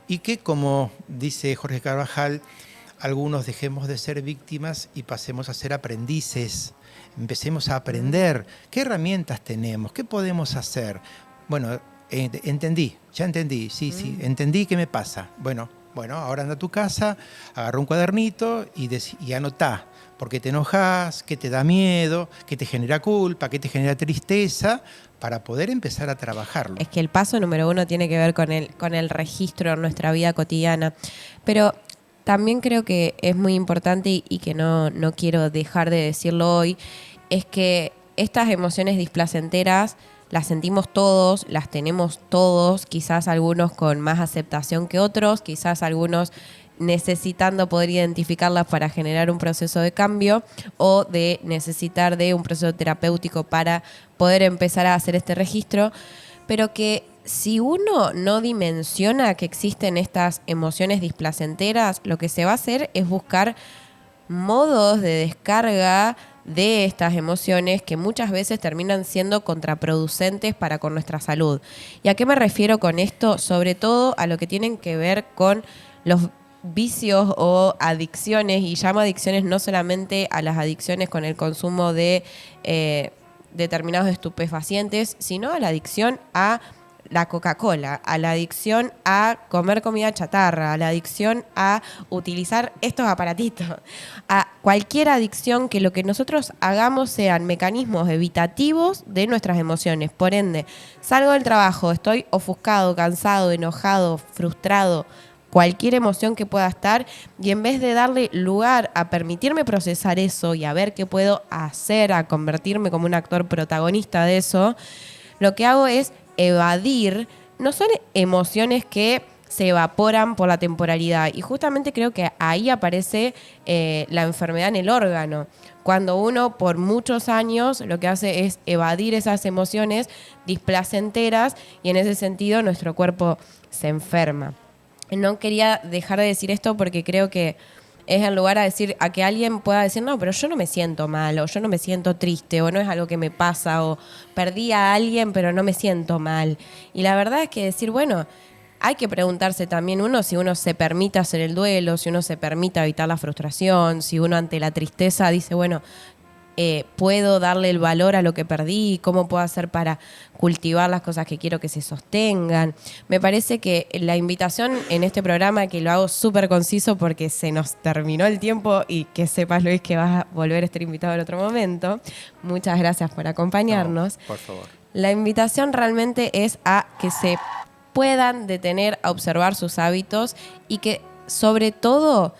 y que, como dice Jorge Carvajal, algunos dejemos de ser víctimas y pasemos a ser aprendices, empecemos a aprender qué herramientas tenemos, qué podemos hacer. Bueno, entendí, sí, entendí qué me pasa. Bueno, ahora anda a tu casa, agarra un cuadernito y anotá. ¿Por qué te enojas? ¿Qué te da miedo? ¿Qué te genera culpa? ¿Qué te genera tristeza? Para poder empezar a trabajarlo. Es que el paso número 1 tiene que ver con el registro en nuestra vida cotidiana. Pero también creo que es muy importante y que no quiero dejar de decirlo hoy, es que estas emociones displacenteras las sentimos todos, las tenemos todos, quizás algunos con más aceptación que otros, quizás algunos necesitando poder identificarlas para generar un proceso de cambio o de necesitar de un proceso terapéutico para poder empezar a hacer este registro, pero que si uno no dimensiona que existen estas emociones displacenteras, lo que se va a hacer es buscar modos de descarga de estas emociones que muchas veces terminan siendo contraproducentes para con nuestra salud. ¿Y a qué me refiero con esto? Sobre todo a lo que tienen que ver con los vicios o adicciones, y llamo adicciones no solamente a las adicciones con el consumo de determinados estupefacientes, sino a la adicción a la Coca-Cola, a la adicción a comer comida chatarra, a la adicción a utilizar estos aparatitos, a cualquier adicción que lo que nosotros hagamos sean mecanismos evitativos de nuestras emociones. Por ende, salgo del trabajo, estoy ofuscado, cansado, enojado, frustrado, cualquier emoción que pueda estar, y en vez de darle lugar a permitirme procesar eso y a ver qué puedo hacer, a convertirme como un actor protagonista de eso, lo que hago es evadir. No son emociones que se evaporan por la temporalidad, y justamente creo que ahí aparece la enfermedad en el órgano, cuando uno por muchos años lo que hace es evadir esas emociones displacenteras, y en ese sentido nuestro cuerpo se enferma. No quería dejar de decir esto porque creo que es el lugar a que alguien pueda decir, no, pero yo no me siento mal, o yo no me siento triste, o no es algo que me pasa, o perdí a alguien pero no me siento mal. Y la verdad es que decir, bueno, hay que preguntarse también uno si uno se permite hacer el duelo, si uno se permite evitar la frustración, si uno ante la tristeza dice, bueno, puedo darle el valor a lo que perdí, cómo puedo hacer para cultivar las cosas que quiero que se sostengan. Me parece que la invitación en este programa, que lo hago súper conciso porque se nos terminó el tiempo, y que sepas, Luis, que vas a volver a estar invitado en otro momento. Muchas gracias por acompañarnos. No, por favor. La invitación realmente es a que se puedan detener a observar sus hábitos, y que sobre todo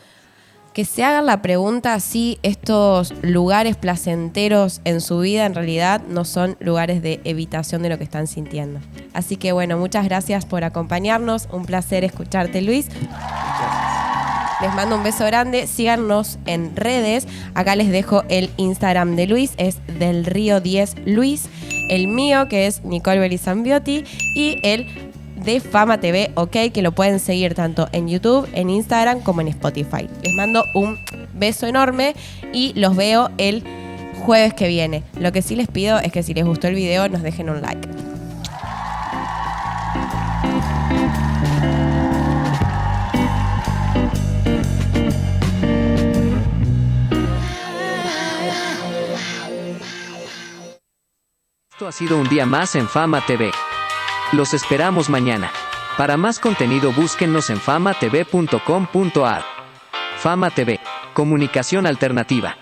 que se hagan la pregunta si estos lugares placenteros en su vida en realidad no son lugares de evitación de lo que están sintiendo. Así que bueno, muchas gracias por acompañarnos. Un placer escucharte, Luis. Les mando un beso grande. Síganos en redes. Acá les dejo el Instagram de Luis, es del Río 10 Luis. El mío, que es Nicole Belizambiotti, y el de Fama TV, ok, que lo pueden seguir tanto en YouTube, en Instagram, como en Spotify. Les mando un beso enorme y los veo el jueves que viene. Lo que sí les pido es que si les gustó el video nos dejen un like. Esto ha sido un día más en Fama TV. Los esperamos mañana. Para más contenido búsquennos en famatv.com.ar. Fama TV, comunicación alternativa.